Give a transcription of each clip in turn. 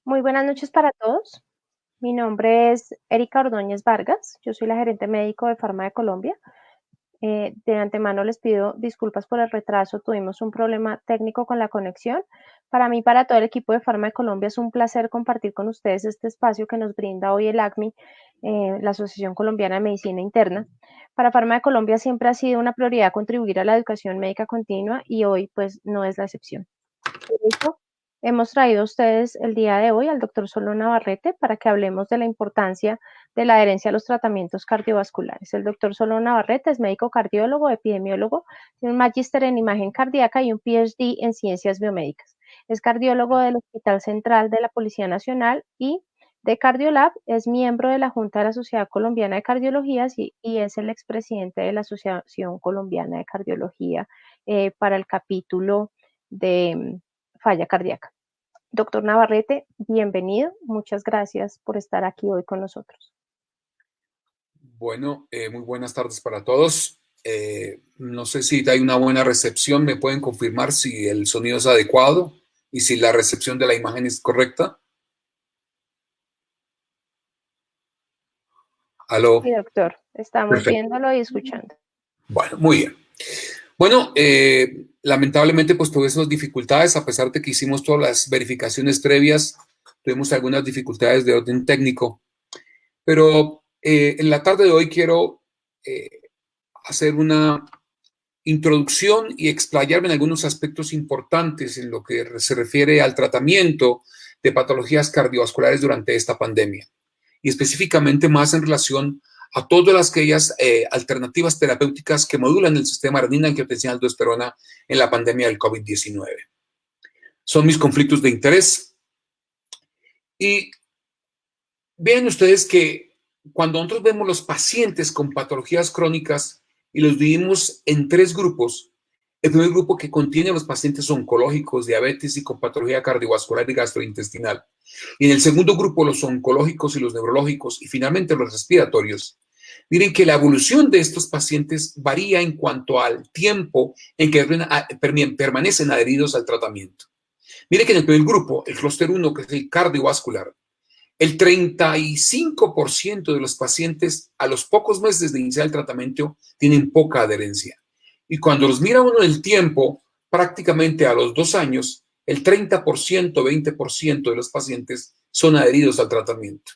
Muy buenas noches para todos. Mi nombre es Erika Ordóñez Vargas. Yo soy la gerente médico de Farma de Colombia. De antemano les pido disculpas por el retraso. Tuvimos un problema técnico con la conexión. Para mí, para todo el equipo de Farma de Colombia, es un placer compartir con ustedes este espacio que nos brinda hoy el ACMI, la Asociación Colombiana de Medicina Interna. Para Farma de Colombia siempre ha sido una prioridad contribuir a la educación médica continua y hoy pues no es la excepción. Por eso, hemos traído a ustedes el día de hoy al doctor Solón Navarrete para que hablemos de la importancia de la adherencia a los tratamientos cardiovasculares. El doctor Solón Navarrete es médico cardiólogo, epidemiólogo, tiene un magíster en imagen cardíaca y un PhD en ciencias biomédicas. Es cardiólogo del Hospital Central de la Policía Nacional y de Cardiolab, es miembro de la Junta de la Sociedad Colombiana de Cardiología y es el expresidente de la Asociación Colombiana de Cardiología para el capítulo de falla cardíaca. Doctor Navarrete, bienvenido. Muchas gracias por estar aquí hoy con nosotros. Bueno, muy buenas tardes para todos. No sé si hay una buena recepción. ¿Me pueden confirmar si el sonido es adecuado y si la recepción de la imagen es correcta? ¿Aló? Sí, doctor. Estamos Perfecto. viéndolo y escuchando. Bueno, muy bien. Bueno, lamentablemente pues tuve esas dificultades, a pesar de que hicimos todas las verificaciones previas, tuvimos algunas dificultades de orden técnico, pero en la tarde de hoy quiero hacer una introducción y explayarme en algunos aspectos importantes en lo que se refiere al tratamiento de patologías cardiovasculares durante esta pandemia, y específicamente más en relación a todas aquellas alternativas terapéuticas que modulan el sistema renina-angiotensina-aldosterona en la pandemia del COVID-19. Son mis conflictos de interés. Y vean ustedes que cuando nosotros vemos los pacientes con patologías crónicas y los dividimos en tres grupos, el primer grupo que contiene a los pacientes oncológicos, diabetes y con patología cardiovascular y gastrointestinal. Y en el segundo grupo, los oncológicos y los neurológicos, y finalmente los respiratorios. Miren que la evolución de estos pacientes varía en cuanto al tiempo en que permanecen adheridos al tratamiento. Miren que en el primer grupo, el clúster 1, que es el cardiovascular, el 35% de los pacientes a los pocos meses de iniciar el tratamiento tienen poca adherencia. Y cuando los mira uno en el tiempo, prácticamente a los 2 años, el 30%, 20% de los pacientes son adheridos al tratamiento.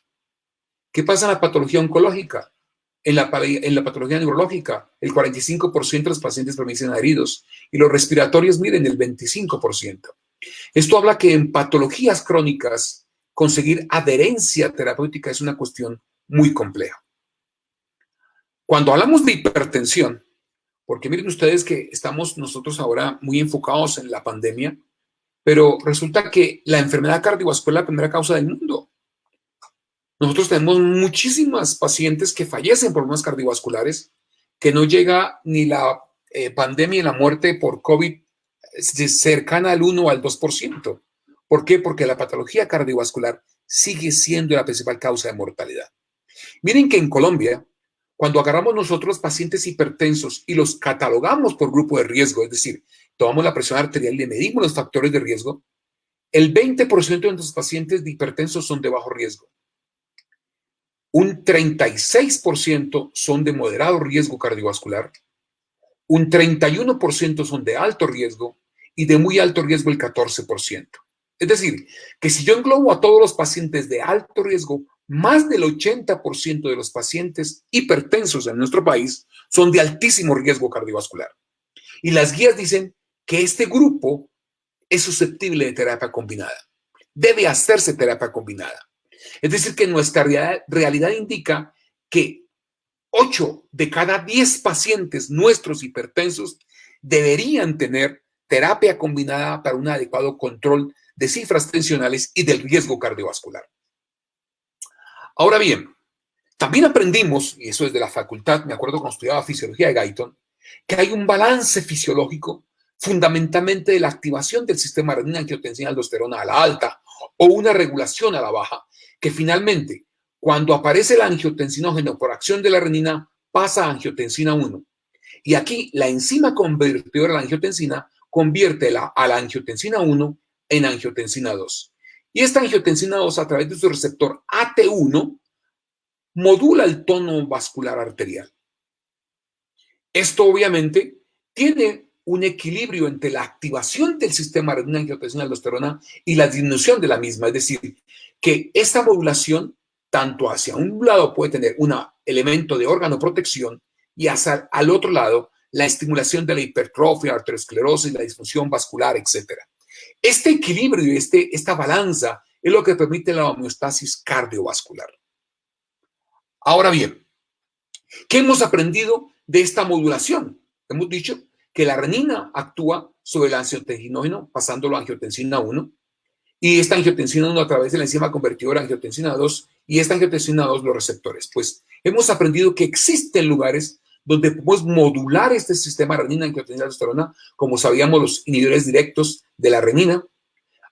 ¿Qué pasa en la patología oncológica? En la patología neurológica, el 45% de los pacientes permanecen adheridos y los respiratorios, miren, el 25%. Esto habla que en patologías crónicas conseguir adherencia terapéutica es una cuestión muy compleja. Cuando hablamos de hipertensión, porque miren ustedes que estamos nosotros ahora muy enfocados en la pandemia, pero resulta que la enfermedad cardiovascular es la primera causa del mundo. Nosotros tenemos muchísimas pacientes que fallecen por problemas cardiovasculares, que no llega ni la pandemia y la muerte por COVID cercana al 1 o al 2%. ¿Por qué? Porque la patología cardiovascular sigue siendo la principal causa de mortalidad. Miren que en Colombia, cuando agarramos nosotros pacientes hipertensos y los catalogamos por grupo de riesgo, es decir, tomamos la presión arterial y le medimos los factores de riesgo, el 20% de nuestros pacientes de hipertensos son de bajo riesgo. Un 36% son de moderado riesgo cardiovascular, un 31% son de alto riesgo y de muy alto riesgo el 14%. Es decir, que si yo englobo a todos los pacientes de alto riesgo, más del 80% de los pacientes hipertensos en nuestro país son de altísimo riesgo cardiovascular. Y las guías dicen que este grupo es susceptible de terapia combinada. Debe hacerse terapia combinada. Es decir, que nuestra realidad indica que 8 de cada 10 pacientes nuestros hipertensos deberían tener terapia combinada para un adecuado control de cifras tensionales y del riesgo cardiovascular. Ahora bien, también aprendimos, y eso es de la facultad, me acuerdo cuando estudiaba fisiología de Guyton, que hay un balance fisiológico fundamentalmente de la activación del sistema renina-angiotensina-aldosterona a la alta o una regulación a la baja, que finalmente, cuando aparece el angiotensinógeno por acción de la renina, pasa a angiotensina 1. Y aquí la enzima convertidora de la angiotensina convierte a la angiotensina 1 en angiotensina 2. Y esta angiotensina 2, a través de su receptor AT1, modula el tono vascular arterial. Esto obviamente tiene un equilibrio entre la activación del sistema renina-angiotensina-aldosterona y la disminución de la misma. Es decir, que esta modulación, tanto hacia un lado puede tener un elemento de órgano protección y hacia al otro lado la estimulación de la hipertrofia, arteriosclerosis, la disfunción vascular, etc. Este equilibrio y esta balanza es lo que permite la homeostasis cardiovascular. Ahora bien, ¿qué hemos aprendido de esta modulación? Hemos dicho que la renina actúa sobre el angiotensinógeno pasándolo a angiotensina 1 y esta angiotensina 1 a través de la enzima convertidora angiotensina 2 y esta angiotensina 2 los receptores. Pues hemos aprendido que existen lugares donde podemos modular este sistema renina-angiotensina-aldosterona, como sabíamos los inhibidores directos de la renina.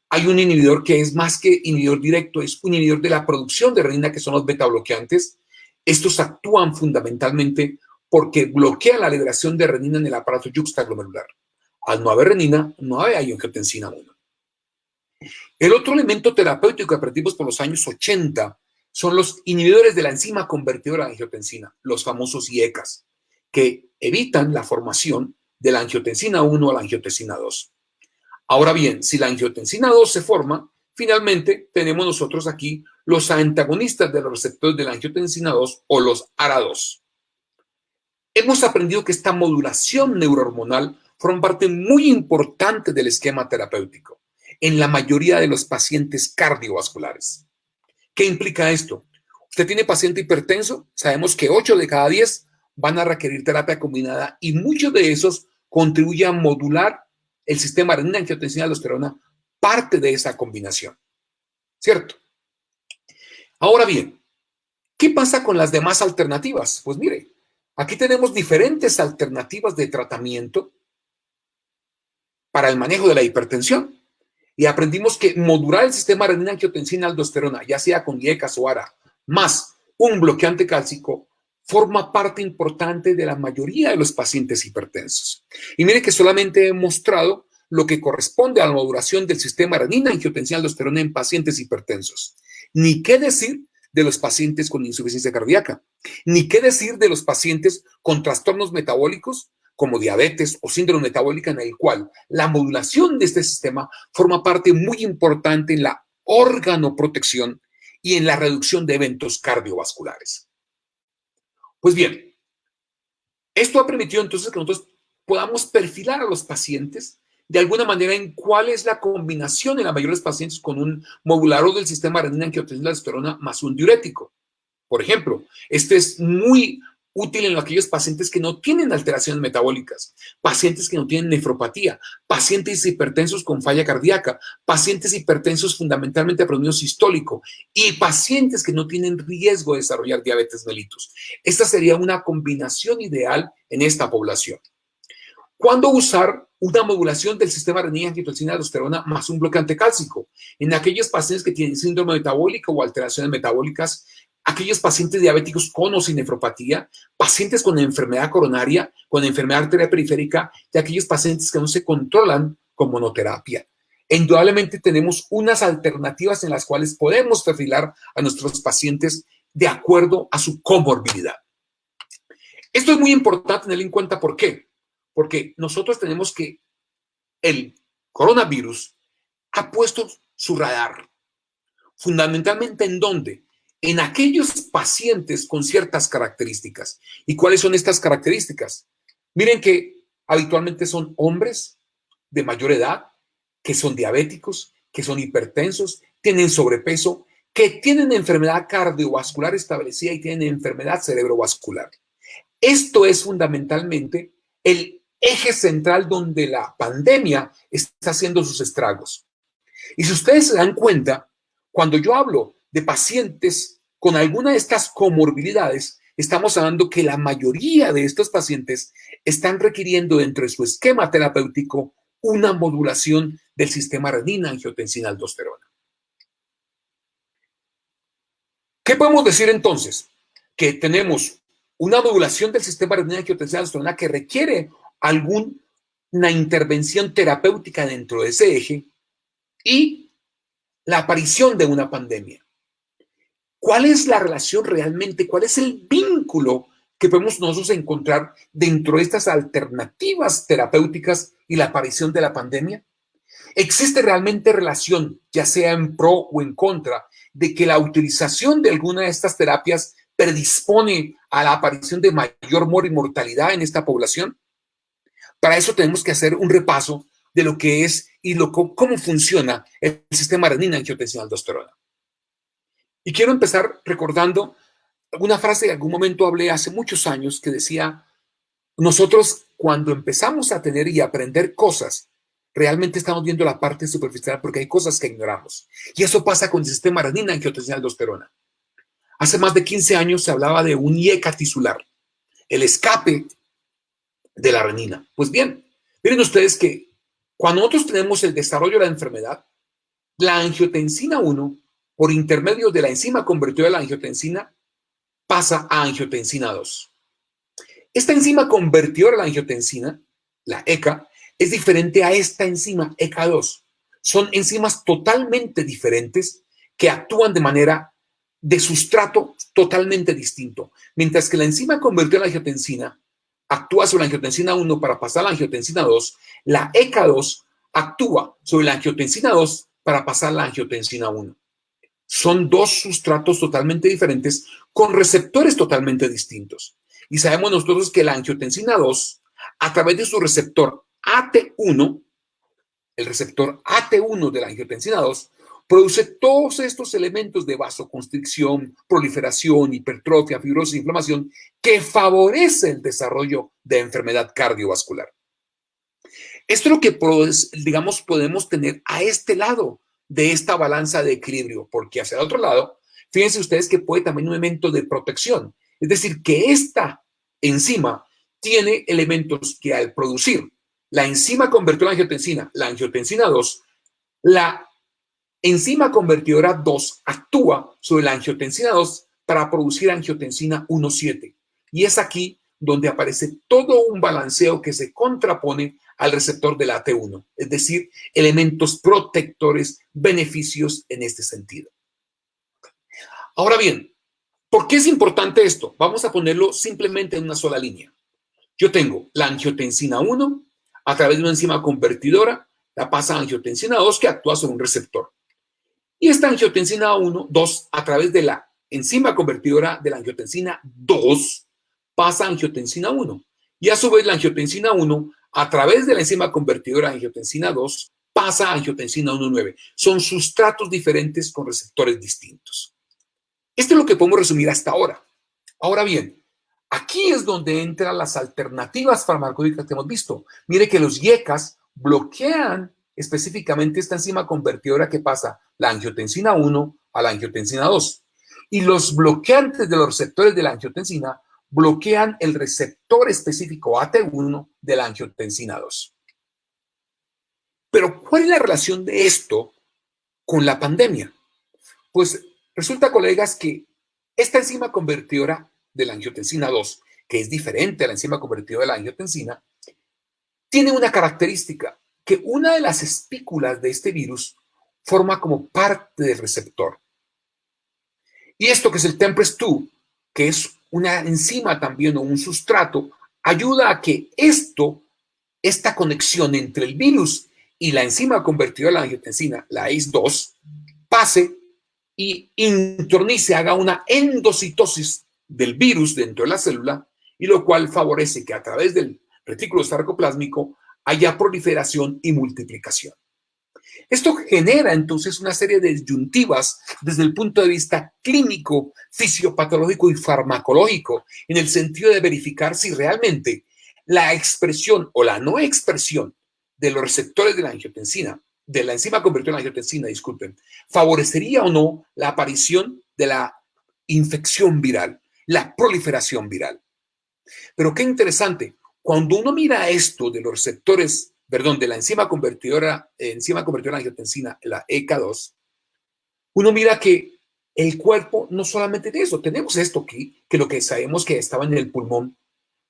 Hay un inhibidor que es más que inhibidor directo, es un inhibidor de la producción de renina, que son los beta bloqueantes. Estos actúan fundamentalmente porque bloquean la liberación de renina en el aparato yuxtaglomerular. Al no haber renina, no hay angiotensina 1. El otro elemento terapéutico que aprendimos por los años 80 son los inhibidores de la enzima convertidora de angiotensina, los famosos IECAS, que evitan la formación de la angiotensina 1 a la angiotensina 2. Ahora bien, si la angiotensina 2 se forma, finalmente tenemos nosotros aquí los antagonistas de los receptores de la angiotensina 2 o los ARA2. Hemos aprendido que esta modulación neurohormonal forma parte muy importante del esquema terapéutico en la mayoría de los pacientes cardiovasculares. ¿Qué implica esto? Usted tiene paciente hipertenso, sabemos que 8 de cada 10 van a requerir terapia combinada y muchos de esos contribuyen a modular el sistema renina-angiotensina-aldosterona, parte de esa combinación, ¿cierto? Ahora bien, ¿qué pasa con las demás alternativas? Pues mire, aquí tenemos diferentes alternativas de tratamiento para el manejo de la hipertensión. Y aprendimos que modular el sistema renina-angiotensina-aldosterona, ya sea con IECAS o ARA, más un bloqueante cálcico, forma parte importante de la mayoría de los pacientes hipertensos. Y mire que solamente he mostrado lo que corresponde a la modulación del sistema renina-angiotensina-aldosterona en pacientes hipertensos. Ni qué decir de los pacientes con insuficiencia cardíaca, ni qué decir de los pacientes con trastornos metabólicos como diabetes o síndrome metabólica, en el cual la modulación de este sistema forma parte muy importante en la organoprotección y en la reducción de eventos cardiovasculares. Pues bien, esto ha permitido entonces que nosotros podamos perfilar a los pacientes de alguna manera en cuál es la combinación en la mayoría de los pacientes con un modulador del sistema renina-angiotensina-aldosterona más un diurético. Por ejemplo, este es muy útil en aquellos pacientes que no tienen alteraciones metabólicas, pacientes que no tienen nefropatía, pacientes hipertensos con falla cardíaca, pacientes hipertensos fundamentalmente a predominio sistólico y pacientes que no tienen riesgo de desarrollar diabetes mellitus. Esta sería una combinación ideal en esta población. ¿Cuándo usar una modulación del sistema renina-angiotensina-aldosterona más un bloqueante cálcico? En aquellos pacientes que tienen síndrome metabólico o alteraciones metabólicas, aquellos pacientes diabéticos con o sin nefropatía, pacientes con enfermedad coronaria, con enfermedad arterial periférica y aquellos pacientes que no se controlan con monoterapia. Indudablemente tenemos unas alternativas en las cuales podemos perfilar a nuestros pacientes de acuerdo a su comorbilidad. Esto es muy importante tener en cuenta. ¿Por qué? Porque nosotros tenemos que el coronavirus ha puesto su radar, fundamentalmente ¿en dónde? En aquellos pacientes con ciertas características. ¿Y cuáles son estas características? Miren que habitualmente son hombres de mayor edad, que son diabéticos, que son hipertensos, tienen sobrepeso, que tienen enfermedad cardiovascular establecida y tienen enfermedad cerebrovascular. Esto es fundamentalmente el eje central donde la pandemia está haciendo sus estragos. Y si ustedes se dan cuenta, cuando yo hablo de pacientes con alguna de estas comorbilidades, estamos hablando que la mayoría de estos pacientes están requiriendo dentro de su esquema terapéutico una modulación del sistema renina-angiotensina-aldosterona. ¿Qué podemos decir entonces? Que tenemos una modulación del sistema renina-angiotensina-aldosterona que requiere alguna intervención terapéutica dentro de ese eje y la aparición de una pandemia. ¿Cuál es la relación realmente? ¿Cuál es el vínculo que podemos nosotros encontrar dentro de estas alternativas terapéuticas y la aparición de la pandemia? ¿Existe realmente relación, ya sea en pro o en contra, de que la utilización de alguna de estas terapias predispone a la aparición de mayor mortalidad en esta población? Para eso tenemos que hacer un repaso de lo que es y cómo funciona el sistema renina-angiotensina-aldosterona. Y quiero empezar recordando una frase que en algún momento hablé hace muchos años que decía, nosotros cuando empezamos a tener y aprender cosas, realmente estamos viendo la parte superficial porque hay cosas que ignoramos. Y eso pasa con el sistema renina-angiotensina-aldosterona. Hace más de 15 años se hablaba de un IECA tisular, el escape de la renina. Pues bien, miren ustedes que cuando nosotros tenemos el desarrollo de la enfermedad, la angiotensina 1, por intermedio de la enzima convertidora de la angiotensina, pasa a angiotensina 2. Esta enzima convertidora de la angiotensina, la ECA, es diferente a esta enzima ECA2. Son enzimas totalmente diferentes que actúan de manera de sustrato totalmente distinto. Mientras que la enzima convertidora de la angiotensina actúa sobre la angiotensina 1 para pasar a la angiotensina 2, la ECA2 actúa sobre la angiotensina 2 para pasar a la angiotensina 1. Son dos sustratos totalmente diferentes con receptores totalmente distintos. Y sabemos nosotros que la angiotensina 2, a través de su receptor AT1, el receptor AT1 de la angiotensina 2, produce todos estos elementos de vasoconstricción, proliferación, hipertrofia, fibrosis, inflamación, que favorece el desarrollo de enfermedad cardiovascular. Esto es lo que, digamos, podemos tener a este lado de esta balanza de equilibrio, porque hacia el otro lado, fíjense ustedes que puede también un elemento de protección. Es decir, que esta enzima tiene elementos que al producir la enzima convertidora de angiotensina, la angiotensina 2, la enzima convertidora 2 actúa sobre la angiotensina 2 para producir angiotensina 1,7. Y es aquí donde aparece todo un balanceo que se contrapone al receptor del AT1, es decir, elementos protectores, beneficios en este sentido. Ahora bien, ¿por qué es importante esto? Vamos a ponerlo simplemente en una sola línea. Yo tengo la angiotensina 1, a través de una enzima convertidora, la pasa a angiotensina 2 que actúa sobre un receptor. Y esta angiotensina 1, 2, a través de la enzima convertidora de la angiotensina 2, pasa a angiotensina 1. Y a su vez la angiotensina 1, a través de la enzima convertidora de angiotensina 2, pasa a angiotensina 1,9. Son sustratos diferentes con receptores distintos. Esto es lo que podemos resumir hasta ahora. Ahora bien, aquí es donde entran las alternativas farmacológicas que hemos visto. Mire que los IECAs bloquean específicamente esta enzima convertidora que pasa la angiotensina 1 a la angiotensina 2. Y los bloqueantes de los receptores de la angiotensina bloquean el receptor específico AT1 de la angiotensina 2. Pero, ¿cuál es la relación de esto con la pandemia? Pues resulta, colegas, que esta enzima convertidora de la angiotensina 2, que es diferente a la enzima convertidora de la angiotensina, tiene una característica, que una de las espículas de este virus forma como parte del receptor. Y esto que es el TMPRSS2, que es una enzima también o un sustrato, ayuda a que esta conexión entre el virus y la enzima convertidora de la angiotensina, la ACE2, pase y intronice, haga una endocitosis del virus dentro de la célula, y lo cual favorece que a través del retículo sarcoplásmico haya proliferación y multiplicación. Esto genera entonces una serie de disyuntivas desde el punto de vista clínico, fisiopatológico y farmacológico, en el sentido de verificar si realmente la expresión o la no expresión de los receptores de la angiotensina, de la enzima convertidora de la angiotensina, disculpen, favorecería o no la aparición de la infección viral, la proliferación viral. Pero qué interesante, cuando uno mira esto de los receptores, perdón, de la enzima convertidora de la angiotensina, la ECA2, uno mira que el cuerpo no solamente de eso, tenemos esto aquí, que lo que sabemos que estaba en el pulmón,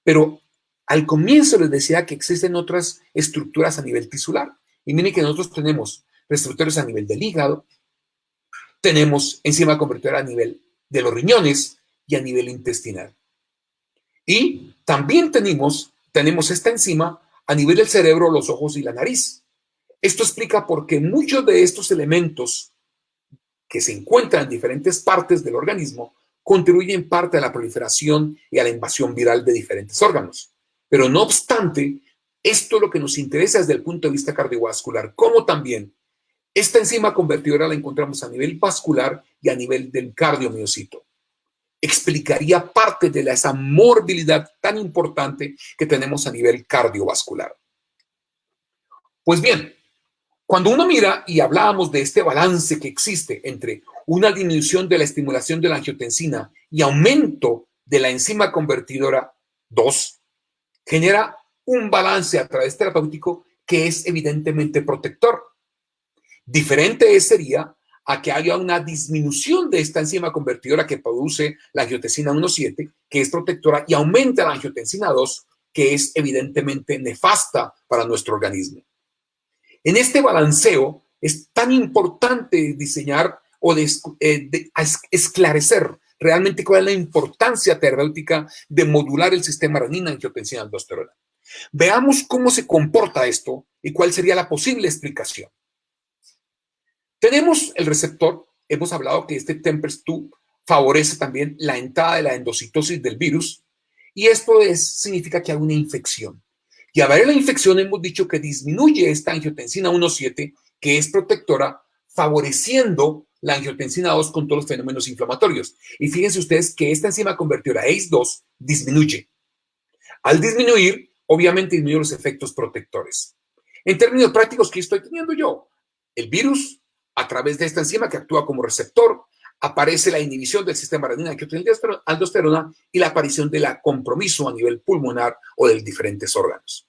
pero al comienzo les decía que existen otras estructuras a nivel tisular. Y miren que nosotros tenemos receptores a nivel del hígado, tenemos enzima convertidora a nivel de los riñones y a nivel intestinal. Y también tenemos esta enzima a nivel del cerebro, los ojos y la nariz. Esto explica por qué muchos de estos elementos que se encuentran en diferentes partes del organismo contribuyen parte a la proliferación y a la invasión viral de diferentes órganos. Pero no obstante, esto es lo que nos interesa desde el punto de vista cardiovascular, como también esta enzima convertidora la encontramos a nivel vascular y a nivel del cardiomiocito. Explicaría parte de esa morbilidad tan importante que tenemos a nivel cardiovascular. Pues bien, cuando uno mira y hablábamos de este balance que existe entre una disminución de la estimulación de la angiotensina y aumento de la enzima convertidora 2, genera un balance a través terapéutico que es evidentemente protector. Diferente sería a que haya una disminución de esta enzima convertidora que produce la angiotensina 1,7, que es protectora, y aumenta la angiotensina 2, que es evidentemente nefasta para nuestro organismo. En este balanceo es tan importante diseñar o esclarecer realmente cuál es la importancia terapéutica de modular el sistema renina-angiotensina-aldosterona. Veamos cómo se comporta esto y cuál sería la posible explicación. Tenemos el receptor, hemos hablado que este TMPRSS2 favorece también la entrada de la endocitosis del virus, y esto significa que hay una infección. Y a ver, la infección hemos dicho que disminuye esta angiotensina 1,7, que es protectora, favoreciendo la angiotensina 2 con todos los fenómenos inflamatorios. Y fíjense ustedes que esta enzima convertidora ACE2 disminuye. Al disminuir, obviamente disminuye los efectos protectores. En términos prácticos, ¿qué estoy teniendo yo? El virus, a través de esta enzima que actúa como receptor, aparece la inhibición del sistema renina-angiotensina-aldosterona y la aparición de la compromiso a nivel pulmonar o de diferentes órganos.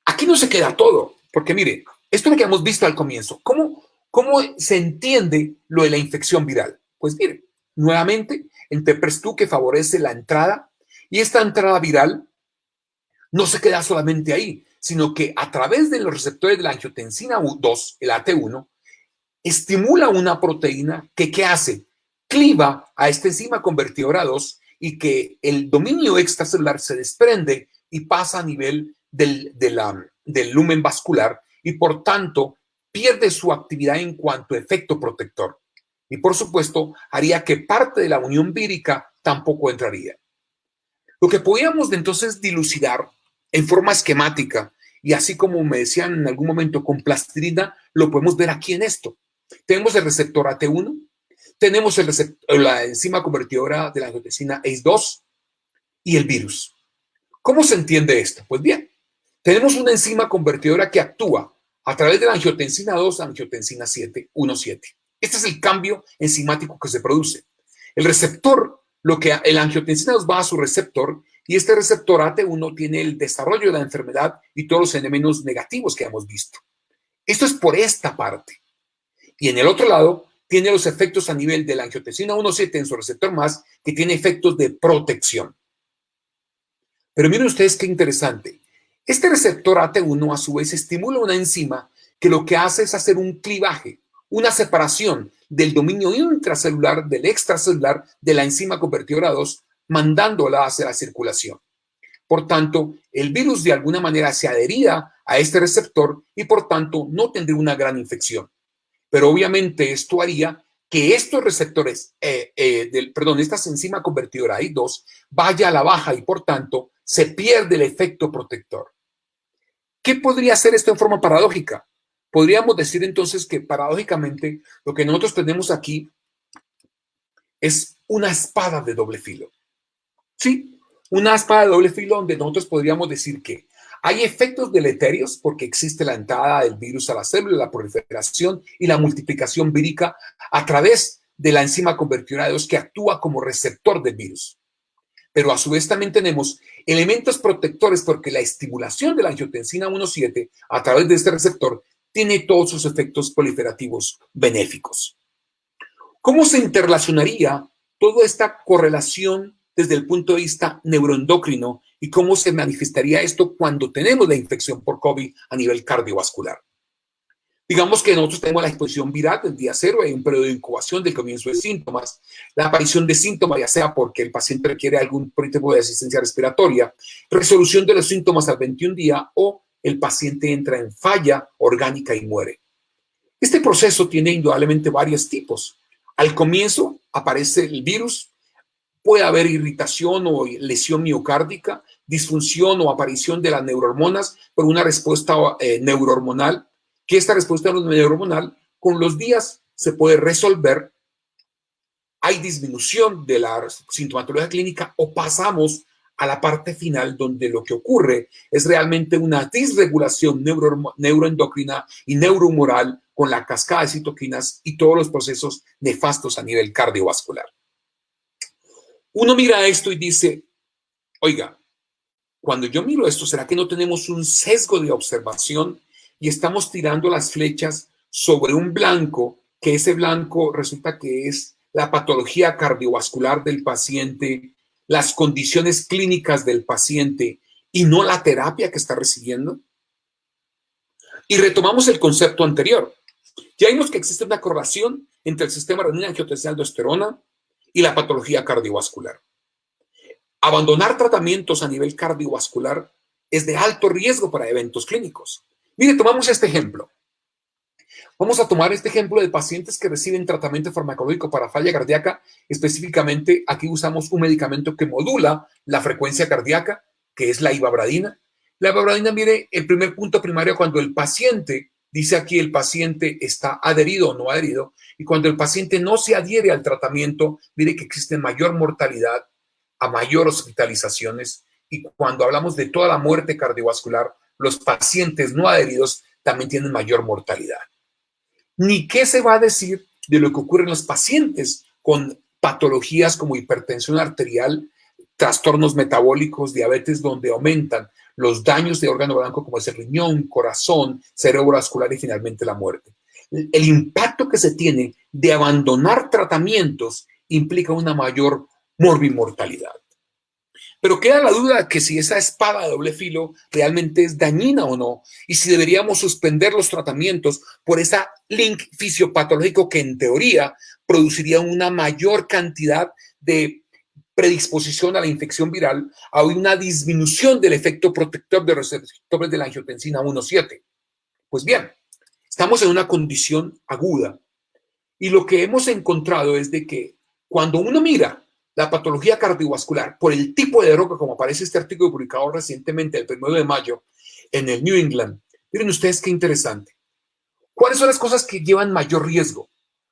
Aquí no se queda todo, porque mire, esto es lo que hemos visto al comienzo. ¿Cómo se entiende lo de la infección viral? Pues mire, nuevamente, el TMPRSS2 que favorece la entrada, y esta entrada viral no se queda solamente ahí, sino que a través de los receptores de la angiotensina 2, el AT1, estimula una proteína que ¿qué hace? Cliva a esta enzima convertidora 2 y que el dominio extracelular se desprende y pasa a nivel del lumen vascular y por tanto pierde su actividad en cuanto a efecto protector. Y por supuesto haría que parte de la unión vírica tampoco entraría. Lo que podíamos entonces dilucidar en forma esquemática y así como me decían en algún momento con plastilina, lo podemos ver aquí en esto. Tenemos el receptor AT1, tenemos la enzima convertidora de la angiotensina ACE2 y el virus. ¿Cómo se entiende esto? Pues bien, tenemos una enzima convertidora que actúa a través de la angiotensina 2 a angiotensina 1,7. Este es el cambio enzimático que se produce. El receptor, el angiotensina 2 va a su receptor y este receptor AT1 tiene el desarrollo de la enfermedad y todos los elementos negativos que hemos visto. Esto es por esta parte. Y en el otro lado, tiene los efectos a nivel de la angiotensina 1,7 en su receptor más, que tiene efectos de protección. Pero miren ustedes qué interesante. Este receptor AT1 a su vez estimula una enzima que lo que hace es hacer un clivaje, una separación del dominio intracelular del extracelular de la enzima convertidora 2, mandándola hacia la circulación. Por tanto, el virus de alguna manera se adhería a este receptor y por tanto no tendría una gran infección. Pero obviamente esto haría que estos receptores, esta enzima convertidora I2 vaya a la baja y por tanto se pierde el efecto protector. ¿Qué podría hacer esto en forma paradójica? Podríamos decir entonces que paradójicamente lo que nosotros tenemos aquí es una espada de doble filo. Sí, una espada de doble filo donde nosotros podríamos decir que hay efectos deleterios porque existe la entrada del virus a la célula, la proliferación y la multiplicación vírica a través de la enzima convertidora 2 que actúa como receptor del virus. Pero a su vez también tenemos elementos protectores porque la estimulación de la angiotensina 1,7 a través de este receptor tiene todos sus efectos proliferativos benéficos. ¿Cómo se interrelacionaría toda esta correlación desde el punto de vista neuroendocrino y cómo se manifestaría esto cuando tenemos la infección por COVID a nivel cardiovascular? Digamos que nosotros tenemos la exposición viral del día cero, hay un periodo de incubación del comienzo de síntomas, la aparición de síntomas, ya sea porque el paciente requiere algún tipo de asistencia respiratoria, resolución de los síntomas al 21 día o el paciente entra en falla orgánica y muere. Este proceso tiene indudablemente varios tipos. Al comienzo aparece el virus, puede haber irritación o lesión miocárdica, disfunción o aparición de las neurohormonas por una respuesta neurohormonal, que esta respuesta neurohormonal con los días se puede resolver, hay disminución de la sintomatología clínica o pasamos a la parte final donde lo que ocurre es realmente una disregulación neuroendocrina y neurohumoral con la cascada de citoquinas y todos los procesos nefastos a nivel cardiovascular. Uno mira esto y dice, oiga, cuando yo miro esto, ¿será que no tenemos un sesgo de observación y estamos tirando las flechas sobre un blanco, que ese blanco resulta que es la patología cardiovascular del paciente, las condiciones clínicas del paciente y no la terapia que está recibiendo? Y retomamos el concepto anterior. Ya vimos que existe una correlación entre el sistema renina-angiotensina-aldosterona y la patología cardiovascular. Abandonar tratamientos a nivel cardiovascular es de alto riesgo para eventos clínicos. Mire, tomamos este ejemplo. Vamos a tomar este ejemplo de pacientes que reciben tratamiento farmacológico para falla cardíaca. Específicamente, aquí usamos un medicamento que modula la frecuencia cardíaca, que es la ivabradina. La ivabradina, mire, el primer punto primario, cuando el paciente, dice aquí el paciente está adherido o no adherido, y cuando el paciente no se adhiere al tratamiento, mire que existe mayor mortalidad, a mayor hospitalizaciones, y cuando hablamos de toda la muerte cardiovascular, los pacientes no adheridos también tienen mayor mortalidad. Ni qué se va a decir de lo que ocurre en los pacientes con patologías como hipertensión arterial, trastornos metabólicos, diabetes, donde aumentan los daños de órgano blanco como es el riñón, corazón, cerebro vascular y finalmente la muerte. El impacto que se tiene de abandonar tratamientos implica una mayor morbimortalidad. Pero queda la duda que si esa espada de doble filo realmente es dañina o no, y si deberíamos suspender los tratamientos por ese link fisiopatológico que en teoría produciría una mayor cantidad de predisposición a la infección viral, a una disminución del efecto protector de receptores de la angiotensina 1,7. Pues bien, estamos en una condición aguda y lo que hemos encontrado es de que cuando uno mira la patología cardiovascular por el tipo de droga, como aparece este artículo publicado recientemente, el 1 de mayo, en el New England, miren ustedes qué interesante. ¿Cuáles son las cosas que llevan mayor riesgo?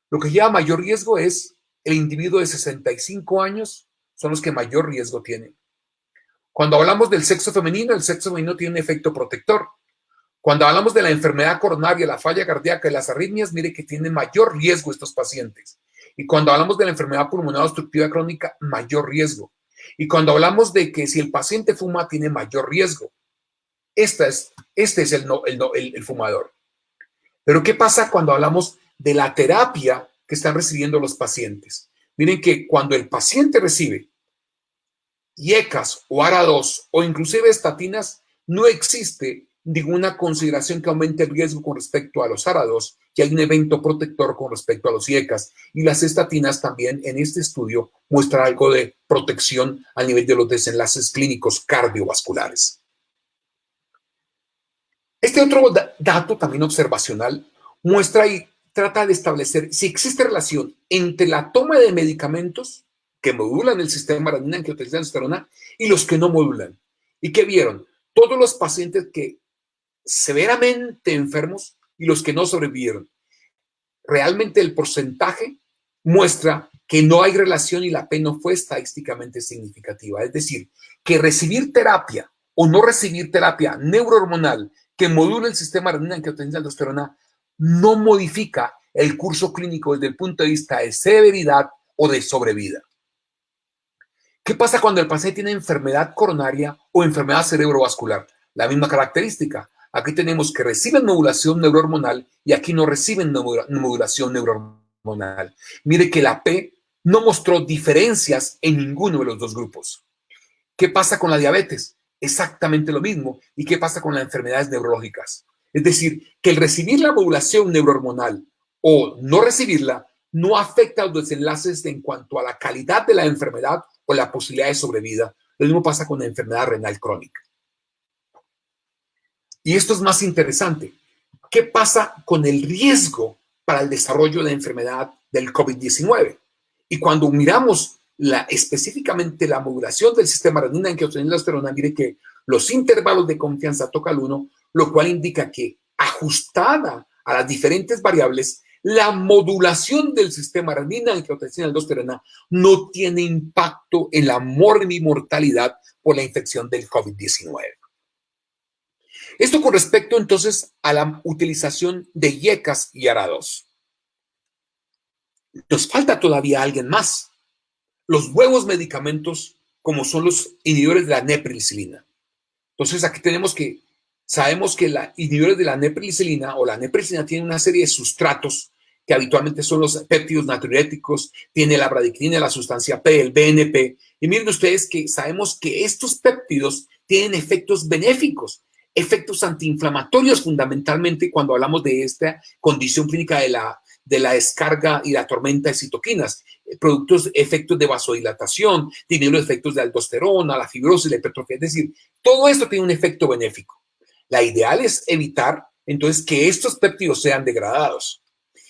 Lo que lleva mayor riesgo es el individuo de 65 años, son los que mayor riesgo tienen. Cuando hablamos del sexo femenino, el sexo femenino tiene un efecto protector. Cuando hablamos de la enfermedad coronaria, la falla cardíaca y las arritmias, mire que tienen mayor riesgo estos pacientes. Y cuando hablamos de la enfermedad pulmonar obstructiva crónica, mayor riesgo. Y cuando hablamos de que si el paciente fuma, tiene mayor riesgo. Este es el fumador. Pero ¿qué pasa cuando hablamos de la terapia que están recibiendo los pacientes? Miren que cuando el paciente recibe IECAS o ARA2 o inclusive estatinas, no existe ninguna consideración que aumente el riesgo con respecto a los ARA2, que hay un evento protector con respecto a los IECAS. Y las estatinas también en este estudio muestran algo de protección a nivel de los desenlaces clínicos cardiovasculares. Este otro dato también observacional muestra y trata de establecer si existe relación entre la toma de medicamentos que modulan el sistema renina-angiotensina-aldosterona y los que no modulan. ¿Y qué vieron? Todos los pacientes que severamente enfermos y los que no sobrevivieron. Realmente el porcentaje muestra que no hay relación y la P no fue estadísticamente significativa. Es decir, que recibir terapia o no recibir terapia neurohormonal que modula el sistema renina-angiotensina-aldosterona no modifica el curso clínico desde el punto de vista de severidad o de sobrevida. ¿Qué pasa cuando el paciente tiene enfermedad coronaria o enfermedad cerebrovascular? La misma característica. Aquí tenemos que reciben modulación neurohormonal y aquí no reciben modulación neurohormonal. Mire que la P no mostró diferencias en ninguno de los dos grupos. ¿Qué pasa con la diabetes? Exactamente lo mismo. ¿Y qué pasa con las enfermedades neurológicas? Es decir, que el recibir la modulación neurohormonal o no recibirla no afecta a los desenlaces en cuanto a la calidad de la enfermedad o la posibilidad de sobrevida. Lo mismo pasa con la enfermedad renal crónica. Y esto es más interesante. ¿Qué pasa con el riesgo para el desarrollo de la enfermedad del COVID-19? Y cuando miramos específicamente la modulación del sistema renina-angiotensina-aldosterona, mire que los intervalos de confianza tocan 1, lo cual indica que ajustada a las diferentes variables, la modulación del sistema renina-angiotensina-aldosterona no tiene impacto en la mortalidad por la infección del COVID-19. Esto con respecto entonces a la utilización de IECAS y ARA2. Nos falta todavía alguien más. Los nuevos medicamentos como son los inhibidores de la neprilicilina. Entonces aquí sabemos que los inhibidores de la neprilicilina o la neprilicilina tienen una serie de sustratos que habitualmente son los péptidos natriuréticos, tiene la bradiclina, la sustancia P, el BNP. Y miren ustedes que sabemos que estos péptidos tienen efectos benéficos, efectos antiinflamatorios fundamentalmente cuando hablamos de esta condición clínica de la descarga y la tormenta de citoquinas, efectos de vasodilatación, tiene los efectos de aldosterona, la fibrosis, la hipertrofia, es decir, todo esto tiene un efecto benéfico. La ideal es evitar entonces que estos péptidos sean degradados.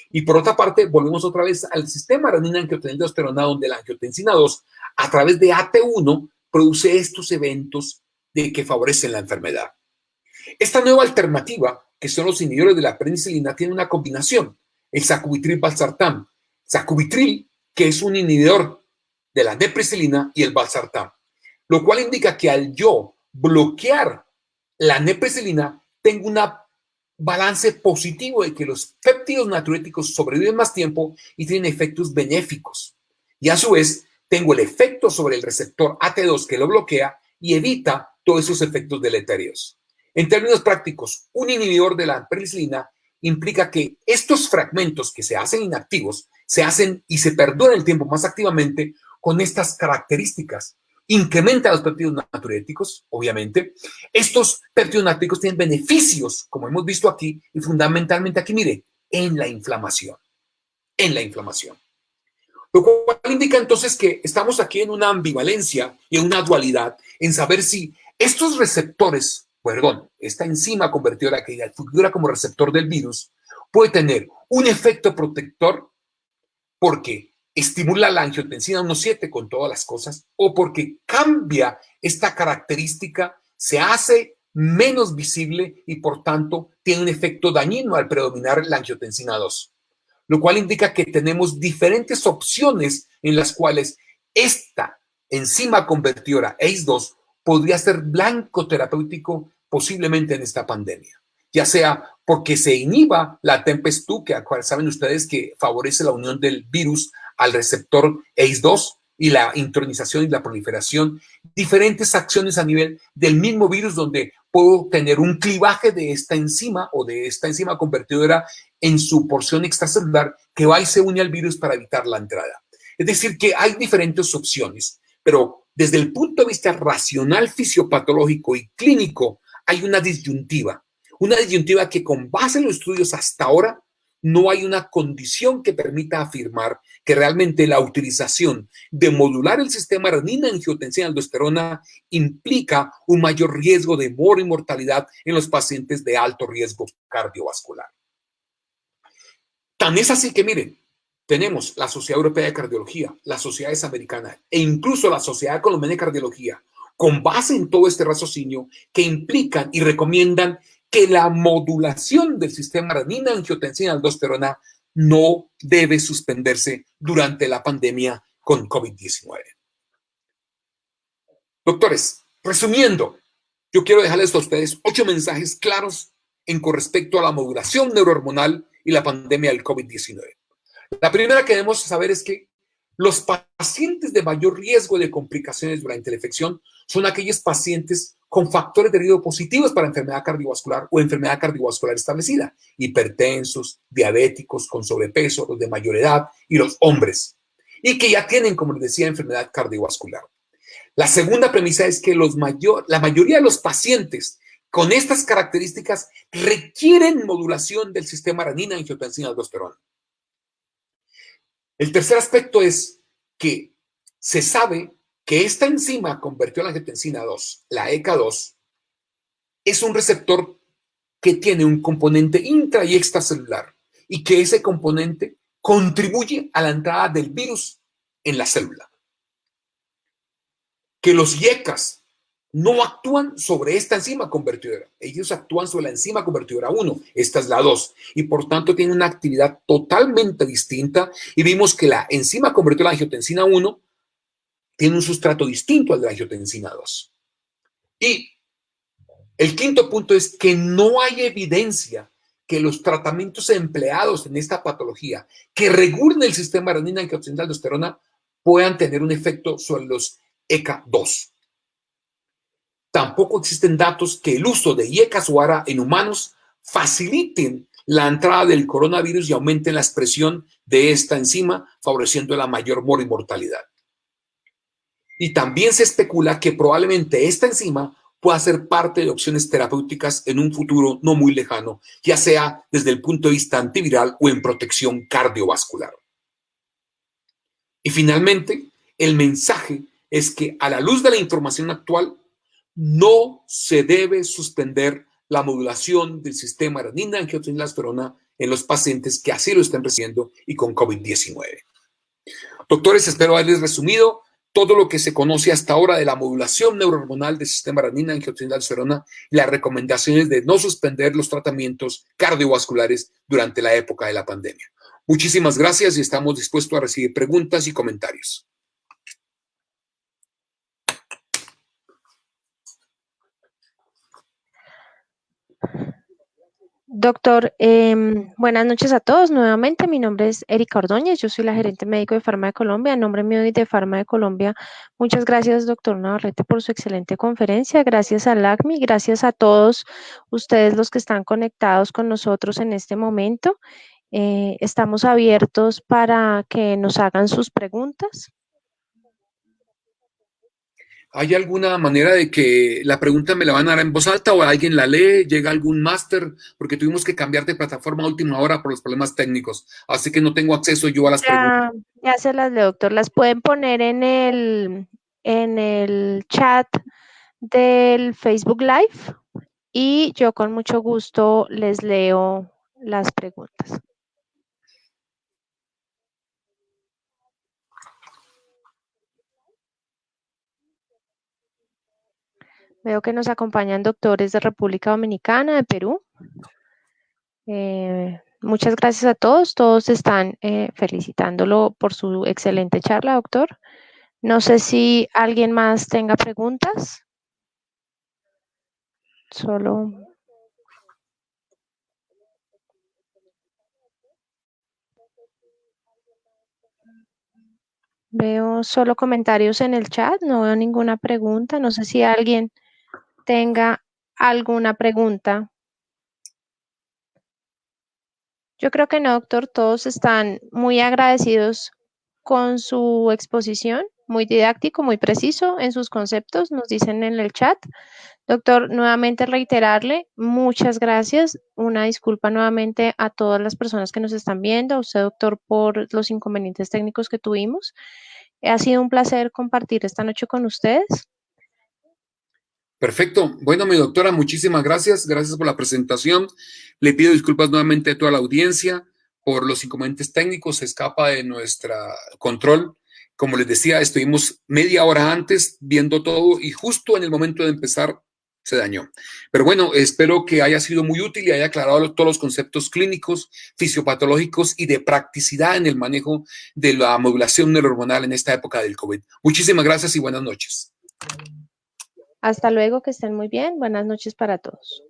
Y por otra parte, volvemos otra vez al sistema renina-angiotensina-aldosterona, donde la angiotensina 2, a través de AT1, produce estos eventos que favorecen la enfermedad. Esta nueva alternativa, que son los inhibidores de la penicilina, tiene una combinación, el sacubitril-valsartán. Sacubitril, que es un inhibidor de la neprisilina, y el valsartán, lo cual indica que al yo bloquear la neprisilina, tengo un balance positivo de que los péptidos natriuréticos sobreviven más tiempo y tienen efectos benéficos. Y a su vez, tengo el efecto sobre el receptor AT2 que lo bloquea y evita todos esos efectos deleterios. En términos prácticos, un inhibidor de la penicilina implica que estos fragmentos que se hacen inactivos se hacen y se perduran el tiempo más activamente con estas características. Incrementa los péptidos natriuréticos, obviamente. Estos péptidos natriuréticos tienen beneficios, como hemos visto aquí, y fundamentalmente aquí, mire, en la inflamación. En la inflamación. Lo cual indica entonces que estamos aquí en una ambivalencia y en una dualidad en saber si estos receptores, esta enzima convertidora que figura como receptor del virus, puede tener un efecto protector porque estimula la angiotensina 1,7 con todas las cosas, o porque cambia esta característica, se hace menos visible y por tanto tiene un efecto dañino al predominar la angiotensina 2. Lo cual indica que tenemos diferentes opciones en las cuales esta enzima convertidora ACE2 podría ser blanco terapéutico posiblemente en esta pandemia, ya sea porque se inhiba la TEMPEST2, que saben ustedes que favorece la unión del virus al receptor ACE2 y la intronización y la proliferación, diferentes acciones a nivel del mismo virus donde puedo tener un clivaje de esta enzima o de esta enzima convertidora en su porción extracelular que va y se une al virus para evitar la entrada. Es decir, que hay diferentes opciones, pero desde el punto de vista racional, fisiopatológico y clínico, hay una disyuntiva que con base en los estudios hasta ahora no hay una condición que permita afirmar que realmente la utilización de modular el sistema renina-angiotensina-aldosterona implica un mayor riesgo de mortalidad en los pacientes de alto riesgo cardiovascular. Tan es así que miren, tenemos la Sociedad Europea de Cardiología, las sociedades americanas e incluso la Sociedad Colombiana de Cardiología, con base en todo este raciocinio, que implican y recomiendan que la modulación del sistema renina-angiotensina-aldosterona no debe suspenderse durante la pandemia con COVID-19. Doctores, resumiendo, yo quiero dejarles a ustedes 8 mensajes claros con respecto a la modulación neurohormonal y la pandemia del COVID-19. La primera que debemos saber es que los pacientes de mayor riesgo de complicaciones durante la infección son aquellos pacientes con factores de riesgo positivos para enfermedad cardiovascular o enfermedad cardiovascular establecida, hipertensos, diabéticos, con sobrepeso, los de mayor edad y los hombres, y que ya tienen, como les decía, enfermedad cardiovascular. La segunda premisa es que la mayoría de los pacientes con estas características requieren modulación del sistema renina-angiotensina-aldosterona. El tercer aspecto es que se sabe que esta enzima convertió la angiotensina 2, la ECA2, es un receptor que tiene un componente intra y extracelular y que ese componente contribuye a la entrada del virus en la célula. Que los IECAS no actúan sobre esta enzima convertidora, ellos actúan sobre la enzima convertidora 1, esta es la 2, y por tanto tienen una actividad totalmente distinta, y vimos que la enzima convertidora de angiotensina 1 tiene un sustrato distinto al de la angiotensina 2. Y el quinto punto es que no hay evidencia que los tratamientos empleados en esta patología que regulen el sistema renina-angiotensina-aldosterona puedan tener un efecto sobre los ECA2. Tampoco existen datos que el uso de IECAS o ARA en humanos faciliten la entrada del coronavirus y aumenten la expresión de esta enzima, favoreciendo la mayor mortalidad. Y también se especula que probablemente esta enzima pueda ser parte de opciones terapéuticas en un futuro no muy lejano, ya sea desde el punto de vista antiviral o en protección cardiovascular. Y finalmente, el mensaje es que a la luz de la información actual, no se debe suspender la modulación del sistema renina-angiotensina-aldosterona en los pacientes que así lo estén recibiendo y con COVID-19. Doctores, espero haberles resumido todo lo que se conoce hasta ahora de la modulación neurohormonal del sistema renina-angiotensina-aldosterona y las recomendaciones de no suspender los tratamientos cardiovasculares durante la época de la pandemia. Muchísimas gracias y estamos dispuestos a recibir preguntas y comentarios. Doctor, buenas noches a todos. Nuevamente, mi nombre es Erika Ordóñez, yo soy la gerente médico de Farma de Colombia. En nombre mío y de Farma de Colombia, muchas gracias, doctor Navarrete, por su excelente conferencia. Gracias al ACMI, gracias a todos ustedes los que están conectados con nosotros en este momento. Estamos abiertos para que nos hagan sus preguntas. ¿Hay alguna manera de que la pregunta me la van a dar en voz alta o alguien la lee, llega algún máster? Porque tuvimos que cambiar de plataforma a última hora por los problemas técnicos, así que no tengo acceso yo a las preguntas. Ya se las leo, doctor. Las pueden poner en el chat del Facebook Live y yo con mucho gusto les leo las preguntas. Veo que nos acompañan doctores de República Dominicana, de Perú. Muchas gracias a todos. Todos están felicitándolo por su excelente charla, doctor. No sé si alguien más tenga preguntas. Solo veo solo comentarios en el chat, no veo ninguna pregunta. No sé si alguien tenga alguna pregunta. Yo creo que no, doctor. Todos están muy agradecidos con su exposición, muy didáctico, muy preciso en sus conceptos, nos dicen en el chat. Doctor, nuevamente reiterarle, muchas gracias. Una disculpa nuevamente a todas las personas que nos están viendo, a usted, doctor, por los inconvenientes técnicos que tuvimos. Ha sido un placer compartir esta noche con ustedes. Perfecto. Bueno, mi doctora, muchísimas gracias. Gracias por la presentación. Le pido disculpas nuevamente a toda la audiencia por los inconvenientes técnicos. Se escapa de nuestro control. Como les decía, estuvimos media hora antes viendo todo y justo en el momento de empezar se dañó. Pero bueno, espero que haya sido muy útil y haya aclarado todos los conceptos clínicos, fisiopatológicos y de practicidad en el manejo de la modulación neurohormonal en esta época del COVID. Muchísimas gracias y buenas noches. Hasta luego, que estén muy bien. Buenas noches para todos.